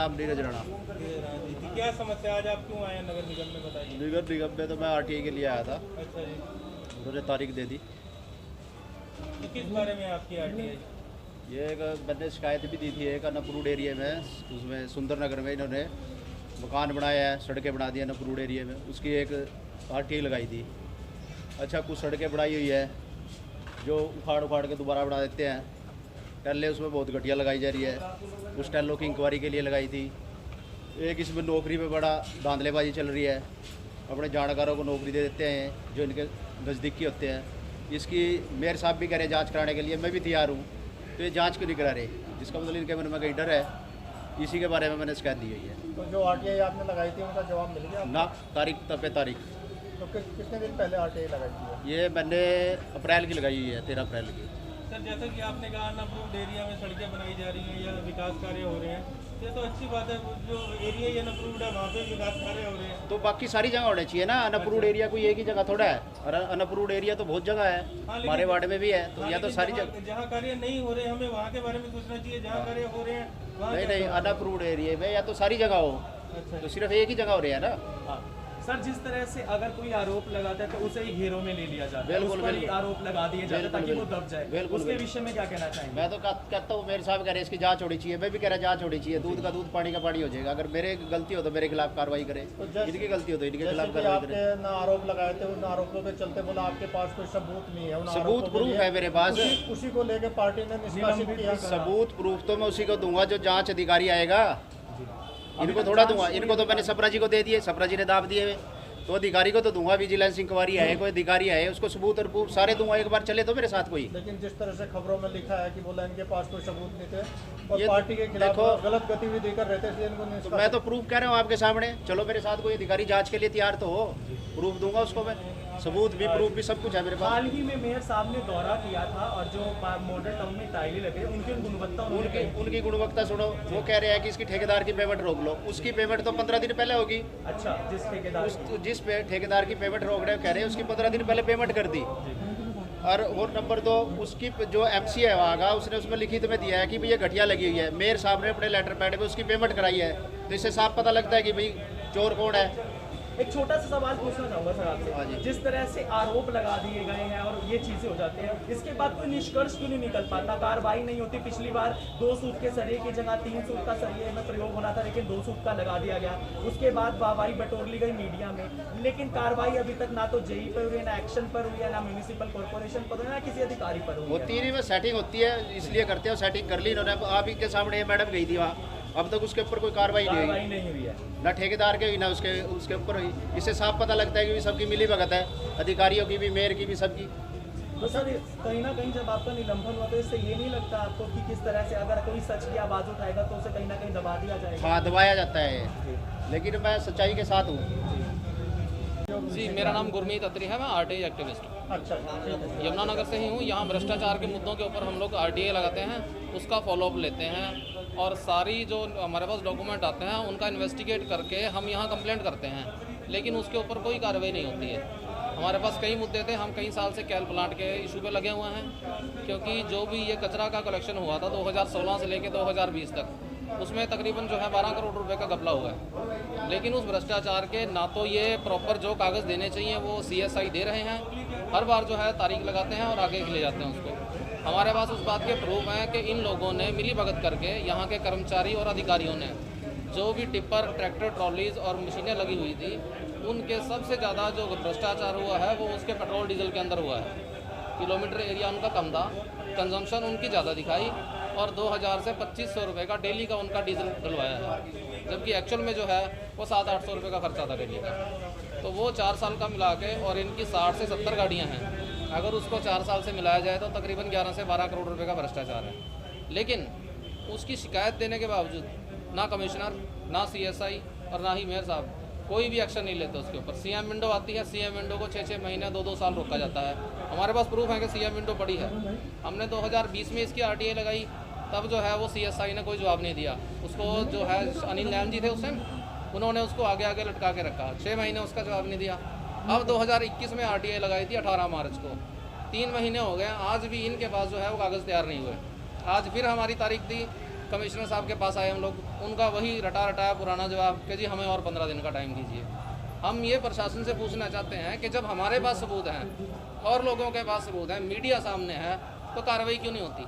नाम नीरज राणा। क्या समस्या आज आप क्यों आए हैं नगर निगम में, बताइए। नगर निगम में तो मैं आरटीआई के लिए आया था, अच्छा जी, उन्होंने तारीख दे दी। तो किस बारे में आपकी आरटीआई? ये एक मैंने शिकायत भी दी थी एक अनअप्रूव्ड एरिया में, उसमें सुंदर नगर में इन्होंने मकान बनाया है, सड़कें बना दी अनअप्रूव्ड एरिया में, उसकी एक आरटीआई लगाई थी। अच्छा, कुछ सड़कें बनाई हुई है जो उखाड़ के दोबारा बना देते हैं, पहले उसमें बहुत घटिया लगाई जा रही है, उस टेलों की इंक्वायरी के लिए लगाई थी। एक इसमें नौकरी पे बड़ा धांधलेबाजी चल रही है, अपने जानकारों को नौकरी दे देते हैं जो इनके नज़दीकी होते हैं। इसकी मेयर साहब भी कह रहे जांच कराने के लिए, मैं भी तैयार हूँ, तो ये जांच क्यों नहीं करा रहे? जिसका मतलब इनके मन में कहीं डर है, इसी के बारे में मैंने शिकायत दी हुई है। तो जो आरटीआई आपने लगाई थी उनका जवाब मिल गया? ना तारीख तब पे तारीख, तो कितने दिन पहले आरटीआई लगाई थी? ये मैंने अप्रैल की लगाई हुई है, 13 अप्रैल की। सर, जैसा कि आपने कहा अनअप्रूव्ड एरिया में सड़कें बनाई जा रही हैं या विकास कार्य हो रहे हैं, ये तो अच्छी बात है। जो एरिया ही अनअप्रूव्ड है वहाँ पे विकास कार्य हो रहे हैं, तो बाकी सारी जगह होने चाहिए ना, अनअप्रूव्ड एरिया कोई एक ही जगह थोड़ा है, और अनअप्रूव्ड एरिया तो बहुत जगह है, हमारे वार्ड में भी है, तो या तो सारी जगह। जहाँ कार्य नहीं हो रहे हमें वहाँ के बारे में सोचना चाहिए, जहाँ कार्य हो रहे हैं वहाँ नहीं, अनअप्रूव्ड एरिया में या तो सारी जगह हो, अच्छा। तो सिर्फ एक ही जगह हो रही है ना। सर, जिस तरह से अगर कोई आरोप लगाता है तो उसे ही घेरों में ले लिया जाता है, बिल्कुल, उस पर ही बिल्कुल। आरोप लगा दिए जाते हैं ताकि वो दब जाए। बिल्कुल, उसके बिल्कुल। विषय में क्या कहना चाहेंगे? मैं तो कहता हूँ, मेरे साहब कह रहे हैं इसकी जांच होनी चाहिए, मैं भी कह रहा जांच होनी चाहिए, दूध का दूध पानी का पानी हो जाएगा। अगर मेरे गलती हो तो मेरे खिलाफ कार्रवाई करे, इनकी गलती हो तो इनके खिलाफ कार्रवाई करे। आपने ना आरोप लगाए थे, उन आरोपों के चलते बोला आपके पास कोई सबूत नहीं है, उन सबूत आरोपों के प्रूफ लिए है मेरे पास, उसी को लेके पार्टी ने निष्कासित किया। सबूत प्रूफ तो मैं उसी को दूंगा जो जांच अधिकारी आएगा, इनको थोड़ा दूंगा। इनको तो मैंने सपरा जी को दे दिए, सपरा जी ने दाब दिए, तो अधिकारी को तो दूंगा। विजिलेंस इंक्वायरी है, कोई अधिकारी है, उसको सबूत और प्रूफ सारे दूंगा, एक बार चले तो मेरे साथ कोई। लेकिन जिस तरह से खबरों में लिखा है कि बोला इनके पास कोई सबूत नहीं थे और ये पार्टी के खिलाफ देखो, गलत गतिविधि कर रहे थे, इसलिए इनको तो निष्कासित। मैं तो प्रूफ कह रहा हूँ आपके सामने, चलो मेरे साथ कोई अधिकारी जांच के लिए तैयार तो हो, प्रूफ दूंगा उसको मैं, सबूत भी प्रूफ भी सब कुछ है मेरे पास। हाल ही में मेयर साहब ने दौरा किया था और जो मॉडल टाउन में टाइलें लगे उनकी गुणवत्ता उनकी गुणवत्ता सुनो, वो कह रहे हैं कि इसकी ठेकेदार की पेमेंट रोक लो। उसकी पेमेंट तो 15 दिन पहले होगी। अच्छा, जिस ठेकेदार जिस पे ठेकेदार की पेमेंट रोक रहे हो, कह रहे हैं उसकी 15 दिन पहले पेमेंट कर दी। और नंबर 2, उसकी जो एमसी है वहाँ का, उसने उसमें लिखित में दिया है कि भाई ये घटिया लगी हुई है। मेयर साहब ने अपने लेटर पैड पे उसकी पेमेंट कराई है, तो इससे साफ पता लगता है कि भाई चोर कौन है। एक छोटा सा सवाल पूछना चाहूँगा सर हाँ जी। आपसे, जिस तरह से आरोप लगा दिए गए हैं और ये चीज़ें हो जाती हैं, इसके बाद कोई निष्कर्ष क्यों नहीं निकल पाता, कार्रवाई नहीं होती? पिछली बार 2 सूत के सरिये की जगह 3 सूत का सरिये में प्रयोग होना था, लेकिन 2 सूत का लगा दिया गया। उसके बाद वाहवाही बटोर ली गई मीडिया में, लेकिन कार्रवाई अभी तक ना तो जेई पर हुई है, ना एक्शन पर हुई है, ना म्यूनिसिपल कॉर्पोरेशन पर हुई है, ना किसी अधिकारी पर हुई है। होती नहीं, में सेटिंग होती है, इसलिए करते हो, सेटिंग कर ली इन्होंने। आप ही के सामने ये मैडम गई थी वहाँ, अब तक उसके ऊपर कोई कार्रवाई नहीं हुई, नहीं हुई है, ना ठेकेदार के हुई ना उसके ऊपर हुई। इससे साफ पता लगता है कि सबकी मिली भगत है, अधिकारियों की भी, मेयर की भी, सबकी। तो सर कहीं ना कहीं जब आपका निलंबन हुआ तो इससे ये नहीं लगता आपको कि किस तरह से अगर कोई सच की आवाज़ उठाएगा तो उसे कहीं ना कहीं दबा दिया जाएगा? हाँ, दबाया जाता है, लेकिन मैं सच्चाई के साथ हूँ। जी, मेरा नाम गुरमीत अत्री है, मैं आरटीआई एक्टिविस्ट हूँ। अच्छा, यमुनानगर से ही हूँ। यहाँ भ्रष्टाचार के मुद्दों के ऊपर हम लोग आरटीआई लगाते हैं, उसका फॉलोअप लेते हैं और सारी जो हमारे पास डॉक्यूमेंट आते हैं उनका इन्वेस्टिगेट करके हम यहाँ कंप्लेंट करते हैं, लेकिन उसके ऊपर कोई कार्रवाई नहीं होती है। हमारे पास कई मुद्दे थे, हम कई साल से कैल प्लांट के इशू पे लगे हुए हैं, क्योंकि जो भी ये कचरा का कलेक्शन हुआ था 2016 से लेकर 2020 तक, उसमें तकरीबन जो है 12 करोड़ रुपए का घपला हुआ है। लेकिन उस भ्रष्टाचार के ना तो ये प्रॉपर जो कागज़ देने चाहिए वो सीएसआई दे रहे हैं, हर बार जो है तारीख लगाते हैं और आगे ले जाते हैं उसको। हमारे पास उस बात के प्रूफ हैं कि इन लोगों ने मिली भगत करके यहाँ के कर्मचारी और अधिकारियों ने जो भी टिप्पर, ट्रैक्टर, ट्रॉलीज और मशीनें लगी हुई थी, उनके सबसे ज़्यादा जो भ्रष्टाचार हुआ है वो उसके पेट्रोल डीजल के अंदर हुआ है। किलोमीटर एरिया उनका कम था, कंजम्पशन उनकी ज़्यादा दिखाई और 2000 से 2500 रुपये का डेली का उनका डीजल डलवाया है, जबकि एक्चुअल में जो है वो 700-800 रुपये का खर्चा था डेली का। तो वो 4 साल का मिला के, और इनकी 60 से 70 गाड़ियाँ हैं, अगर उसको 4 साल से मिलाया जाए तो तकरीबन 11 से 12 करोड़ रुपए का भ्रष्टाचार है। लेकिन उसकी शिकायत देने के बावजूद ना कमिश्नर, ना सीएसआई और ना ही मेयर साहब कोई भी एक्शन नहीं लेते उसके ऊपर। सीएम विंडो आती है, सीएम विंडो को 6-6 महीने 2-2 साल रोका जाता है। हमारे पास प्रूफ है कि सीएम विंडो पड़ी है। हमने 2020 में इसकी आरटीआई लगाई, तब जो है वो सीएसआई ने कोई जवाब नहीं दिया। उसको जो है अनिल नैन जी थे उस टाइम, उन्होंने उसको आगे आगे लटका के रखा, 6 महीने उसका जवाब नहीं दिया। अब 2021 में आरटीआई लगाई थी 18 मार्च को, 3 महीने हो गए, आज भी इनके पास जो है वो कागज़ तैयार नहीं हुए। आज फिर हमारी तारीख दी, कमिश्नर साहब के पास आए हम लोग, उनका वही रटा रटाया पुराना जवाब कि जी हमें और 15 दिन का टाइम दीजिए। हम ये प्रशासन से पूछना चाहते हैं कि जब हमारे पास सबूत हैं और लोगों के पास सबूत हैं, मीडिया सामने है, तो कार्रवाई क्यों नहीं होती?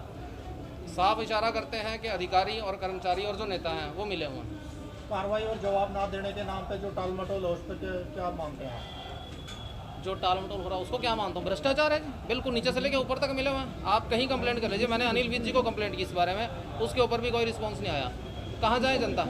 साफ इशारा करते हैं कि अधिकारी और कर्मचारी और जो नेता हैं वो मिले हुए हैं। कार्रवाई और जवाब ना देने के नाम पे जो टाल मटोल हो उस पर क्या मानते हैं आप? जो टाल मटोल हो रहा है उसको क्या मानता हूँ? भ्रष्टाचार है जी, बिल्कुल नीचे से लेके ऊपर तक मिले हुए हैं। आप कहीं कंप्लेंट कर लीजिए, मैंने अनिल विज जी को कंप्लेंट की इस बारे में, उसके ऊपर भी कोई रिस्पॉन्स नहीं आया। कहाँ जाए जनता?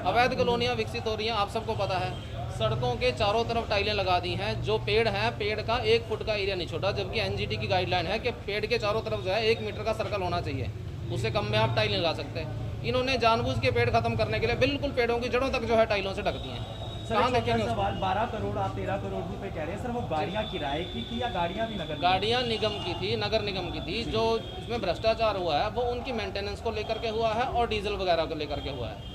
अवैध कॉलोनियाँ विकसित हो रही हैं, आप सबको पता है। सड़कों के चारों तरफ टाइलें लगा दी हैं, जो पेड़ हैं पेड़ का 1 फुट का एरिया नहीं छोड़ा, जबकि एनजीटी की गाइडलाइन है कि पेड़ के चारों तरफ जो है 1 मीटर का सर्कल होना चाहिए, उससे कम में आप टाइल नहीं लगा सकते। इन्होंने जानबूझ के पेड़ खत्म करने के लिए बिल्कुल पेड़ों की जड़ों तक जो है टाइलों से ढक दी हैं। सर कहाँ एक देखेंगे छोटा उसको? सवाल, 12 करोड़ आप 13 करोड़ रुपए कह रहे हैं सर, वो गाड़ियाँ किराए की थी या गाड़ियाँ भी नगर? गाड़ियाँ निगम की थी, नगर निगम की थी। जो इसमें भ्रष्टाचार हुआ है वो उनकी मेंटेनेंस को लेकर के हुआ है और डीजल वगैरह को लेकर के हुआ है।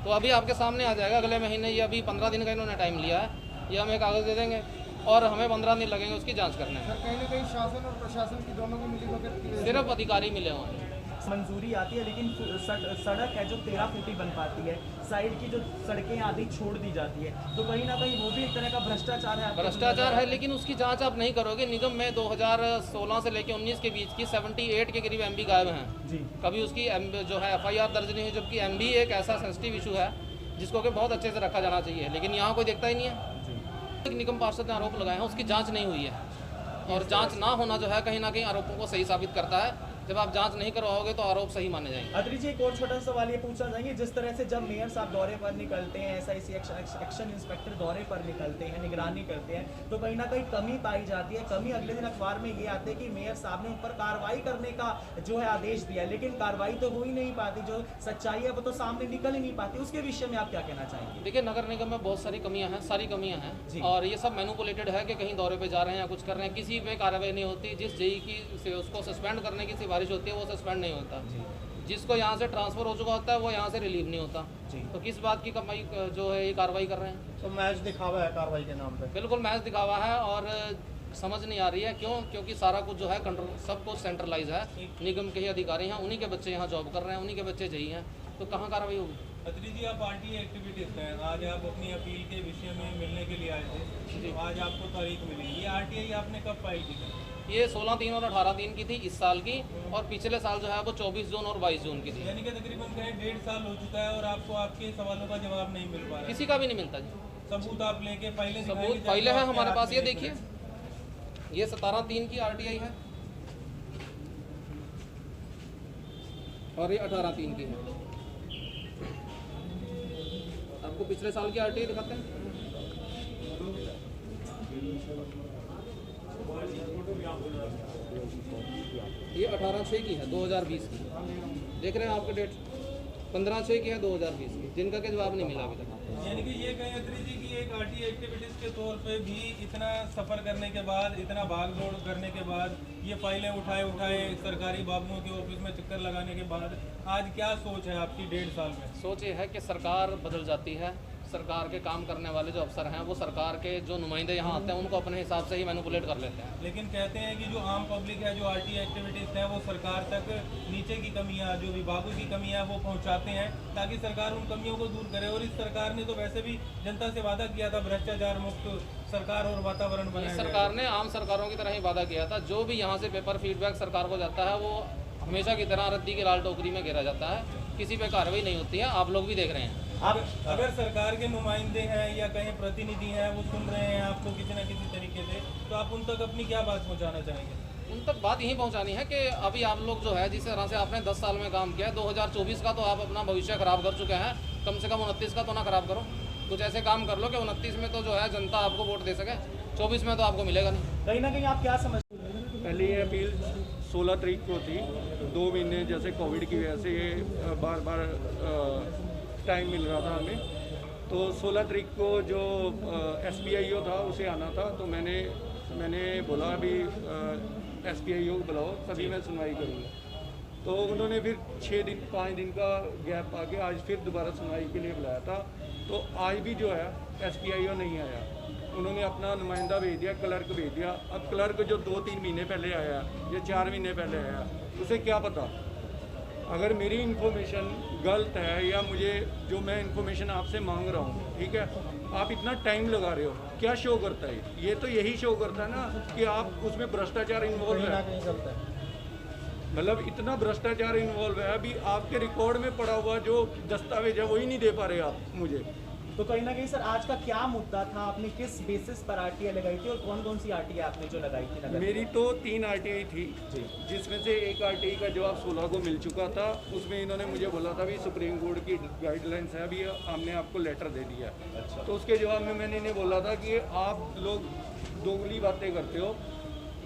तो अभी आपके सामने आ जाएगा अगले महीने, ये अभी 15 दिन का इन्होंने टाइम लिया है, ये हमें कागज़ दे देंगे और हमें 15 दिन लगेंगे उसकी जांच करने में। कहीं ना कहीं शासन और प्रशासन की दोनों की मिलीभगत की सिर्फ अधिकारी मिले हुए हैं। मंजूरी आती है लेकिन सड़क है जो 13 फुटी बन पाती है, साइड की जो सड़कें आधी छोड़ दी जाती है, तो कहीं ना कहीं वो भी एक तरह का भ्रष्टाचार है। भ्रष्टाचार है, लेकिन उसकी जांच आप नहीं करोगे। निगम में 2016 से लेकर 19 के बीच की 78 के करीब MB गायब हैं जी। कभी उसकी जो है FIR दर्ज नहीं हुई, जबकि MB एक ऐसा सेंसिटिव इशू है जिसको कि बहुत अच्छे से रखा जाना चाहिए, लेकिन यहाँ कोई देखता ही नहीं है। एक निगम पार्षद ने आरोप लगाए हैं, उसकी जांच नहीं हुई है, और जांच ना होना जो है कहीं ना कहीं आरोपों को सही साबित करता है। जब आप जांच नहीं करवाओगे तो आरोप सही माने जाएंगे। अत्री जी एक और छोटा सवाल ये पूछना चाहेंगे, जिस तरह से जब मेयर साहब दौरे पर निकलते हैं, SIC एक्शन इंस्पेक्टर दौरे पर निकलते हैं, निगरानी करते हैं, तो कहीं ना कहीं कमी पाई जाती है। कमी अगले दिन अखबार में ये आते हैं कि मेयर साहब ने उन पर कार्रवाई करने का जो है आदेश दिया, लेकिन कार्रवाई तो हो ही नहीं पाती, जो सच्चाई है वो तो सामने निकल ही नहीं पाती। उसके विषय में आप क्या कहना चाहेंगे? देखिए, नगर निगम में बहुत सारी कमियां हैं, सारी कमियां हैं, और ये सब मैनिपुलेटेड है कि कहीं दौरे पे जा रहे हैं या कुछ कर रहे हैं, किसी पे कार्रवाई नहीं होती। जिस जेई की से उसको सस्पेंड करने की सिफारिश होती है वो सस्पेंड नहीं होता, जिसको यहाँ से ट्रांसफर हो चुका होता है वो यहाँ से रिलीव नहीं होता। तो किस बात की कमाई जो है ये कार्रवाई कर रहे हैं? तो मैच दिखावा है कार्रवाई के नाम पे। बिल्कुल मैच दिखावा है, और समझ नहीं आ रही है क्यों, क्योंकि सारा कुछ जो है कंट्रोल, सब कुछ सेंट्रलाइज है। निगम के ही अधिकारी हैं, उन्हीं के बच्चे यहाँ जॉब कर रहे हैं, उन्हीं के बच्चे जेई हैं, तो कहाँ कार्रवाई होगी? अत्री जी, आप पार्टी एक्टिविटीज हैं, आज आप अपनी अपील के विषय में मिलने के लिए आए थे, तो आज आपको तारीख मिली। ये RTI आपने कब पाई थी? ये 16/3 और 18/3 की थी इस साल की, और पिछले साल जो है वो 24 जून और 22 जून की थी। यानी कि तकरीबन कहीं 1.5 साल हो चुका है और आपको आपके सवालों का जवाब नहीं मिल पा रहा है। किसी का भी नहीं मिलता जी। सबूत आप लेके पहले सबूत पहले है हमारे पास, ये देखिए, ये 17/3 की RTI है और ये 18/3 की है। आपको पिछले साल की RTI दिखाते हैं। ये 18/6 की है 2020 की, देख रहे हैं आपके डेट 15/6 की है 2020 की, जिनका के जवाब नहीं मिला अभी तक। यानी कि ये कहें अत्री जी की एक RTI एक्टिविटीज के तौर पे भी इतना सफ़र करने के बाद, इतना भाग दौड़ करने के बाद, ये फाइलें उठाए सरकारी बाबुओं के ऑफिस में चक्कर लगाने के बाद, आज क्या सोच है आपकी 1.5 साल में? सोच ये है कि सरकार बदल जाती है, सरकार के काम करने वाले जो अफसर हैं वो सरकार के जो नुमाइंदे यहाँ आते हैं उनको अपने हिसाब से ही मैनिपुलेट कर लेते हैं। लेकिन कहते हैं कि जो आम पब्लिक है, जो RTI एक्टिविटीज़ है, वो सरकार तक नीचे की कमियां, जो विभागों की कमियां, वो पहुंचाते हैं ताकि सरकार उन कमियों को दूर करे। और इस सरकार ने तो वैसे भी जनता से वादा किया था भ्रष्टाचार मुक्त सरकार और वातावरण बनाया। सरकार ने आम सरकारों की तरह ही वादा किया था, जो भी यहाँ से पेपर फीडबैक सरकार को जाता है वो हमेशा की तरह रद्दी की लाल टोकरी में घेरा जाता है, किसी पे कार्रवाई नहीं होती है। आप लोग भी देख रहे हैं। अगर सरकार के नुमाइंदे हैं या कहीं प्रतिनिधि हैं, वो सुन रहे हैं आपको किसी न किसी तरीके से, तो आप उन तक अपनी क्या बात पहुंचाना चाहेंगे? उन तक बात यही पहुंचानी है कि अभी आप लोग जो है जिस तरह से आपने 10 साल में काम किया है, 2024 का तो आप अपना भविष्य खराब कर चुके हैं, कम से कम 29 का तो ना खराब करो। कुछ ऐसे काम कर लो कि 29 में तो जो है जनता आपको वोट दे सके, 24 में तो आपको मिलेगा नहीं। कहीं ना कहीं आप क्या समझते हैं? पहले ये अपील 16 तारीख को थी, 2 महीने जैसे कोविड की वजह से बार बार टाइम मिल रहा था हमें, तो 16 तारीख को जो SPIO था उसे आना था, तो मैंने बोला अभी SPIO को बुलाओ तभी मैं सुनवाई करूँगा। तो उन्होंने फिर 5 दिन का गैप आके आज फिर दोबारा सुनवाई के लिए बुलाया था। तो आज भी जो है SPIO नहीं आया, उन्होंने अपना नुमाइंदा भेज दिया, क्लर्क भेज दिया। अब क्लर्क जो 2-3 महीने पहले आया या 4 महीने पहले आया, उसे क्या पता? अगर मेरी इन्फॉर्मेशन गलत है या मुझे जो मैं इन्फॉर्मेशन आपसे मांग रहा हूँ, ठीक है, आप इतना टाइम लगा रहे हो, क्या शो करता है? ये तो यही शो करता है ना कि आप उसमें भ्रष्टाचार इन्वॉल्व कहीं ना है। कहीं चलता है। मतलब इतना भ्रष्टाचार इन्वॉल्व है, अभी आपके रिकॉर्ड में पड़ा हुआ जो दस्तावेज है वही नहीं दे पा रहे आप मुझे। तो कहीं ना कहीं सर आज का क्या मुद्दा था, आपने किस बेसिस पर आरटीआई लगाई थी और कौन कौन सी आरटीआई आपने जो लगाई थी नगर? मेरी तो 3 आरटीआई थी, जी। जिसमें से एक आरटीआई का जवाब 16 को मिल चुका था। उसमें इन्होंने मुझे बोला था भी सुप्रीम कोर्ट की गाइडलाइंस है, अभी हमने आपको लेटर दे दिया। अच्छा। तो उसके जवाब में मैंने इन्हें बोला था कि आप लोग दोगली बातें करते हो,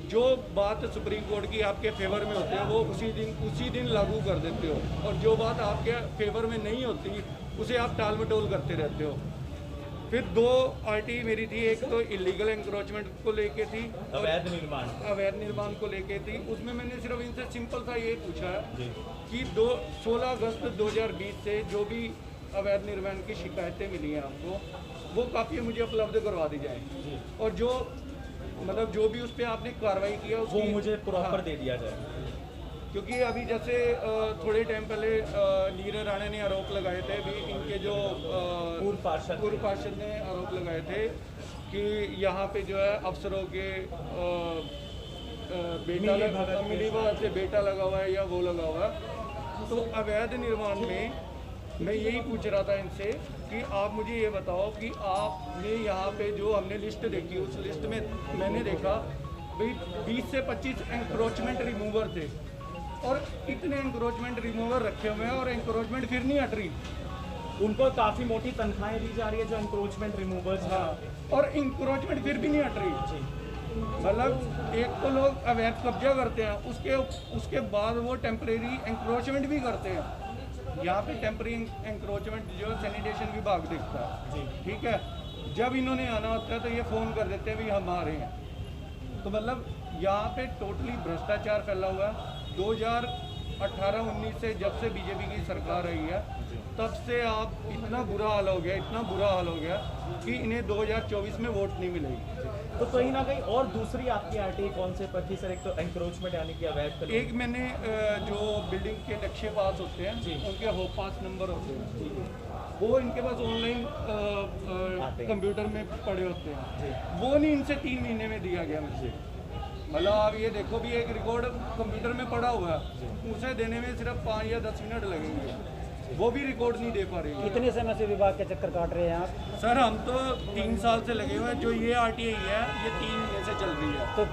जो बात सुप्रीम कोर्ट की आपके फेवर में होती है वो उसी दिन लागू कर देते हो, और जो बात आपके फेवर में नहीं होती उसे आप टाल मटोल करते रहते हो। फिर 2 आरटीआई मेरी थी, एक तो इलीगल एंक्रोचमेंट को लेके थी, अवैध निर्माण। अवैध निर्माण को लेके थी। उसमें मैंने सिर्फ इनसे सिंपल सा ये पूछा जी। कि 16 अगस्त 2020 से जो भी अवैध निर्माण की शिकायतें मिली हैं आपको, वो काफ़ी मुझे उपलब्ध करवा दी जाए, और जो मतलब जो भी उस पर आपने कार्रवाई किया वो उसकी मुझे प्रॉपर हाँ, दे दिया जाए। क्योंकि अभी जैसे थोड़े टाइम पहले नीरज राणा ने आरोप लगाए थे, भी इनके जो पूर्व पार्षद ने आरोप लगाए थे कि यहाँ पे जो है अफसरों के मिली भगत से बेटा लगा हुआ है या वो लगा हुआ है। तो अवैध निर्माण में मैं यही पूछ रहा था इनसे कि आप मुझे ये बताओ कि आपने यहाँ पे जो हमने लिस्ट देखी, उस लिस्ट में मैंने देखा भाई 20 से 25 एंक्रोचमेंट रिमूवर थे, और इतने एंक्रोचमेंट रिमूवर रखे हुए हैं और एंक्रोचमेंट फिर नहीं हट रही। उनको काफी मोटी तनख्वाहें दी जा रही है जो एंक्रोचमेंट रिमूवर्स। हाँ, और इंक्रोचमेंट फिर भी नहीं हट रही। मतलब एक तो लोग अवैध कब्जा करते हैं, उसके बाद वो टेम्परेरी एंक्रोचमेंट भी करते हैं। यहाँ पे टेम्परेरी एंक्रोचमेंट जो सैनिटेशन विभाग देखता है, ठीक है, जब इन्होंने आना होता है तो ये फ़ोन कर देते हैं भी हम आ रहे हैं। तो मतलब यहाँ पे टोटली भ्रष्टाचार फैला हुआ है। 2018-19 से जब से बीजेपी की सरकार रही है, तब से आप इतना बुरा हाल हो गया कि इन्हें 2024 में वोट नहीं मिलेगी। तो कहीं ना कहीं और दूसरी आपकी आरटीआई कौन से पर थी सर? एक तो एंक्रोचमेंट यानी कि अवैध एक मैंने जो बिल्डिंग के नक्शे पास होते हैं, उनके होप पास नंबर होते हैं, वो इनके पास ऑनलाइन कंप्यूटर में पड़े होते हैं, वो नहीं इनसे 3 महीने में दिया गया मुझे। मतलब आप ये देखो भी एक रिकॉर्ड कंप्यूटर में पड़ा हुआ है, उसे देने में सिर्फ 5 या 10 मिनट लगेंगे, वो भी रिकॉर्ड नहीं दे पा रही है। कितने समय से विभाग के चक्कर काट रहे हैं आप? सर हम तो 3 साल से लगे हुए हैं। जो ये आरटीआई है ये 3 महीने से चल रही है। तो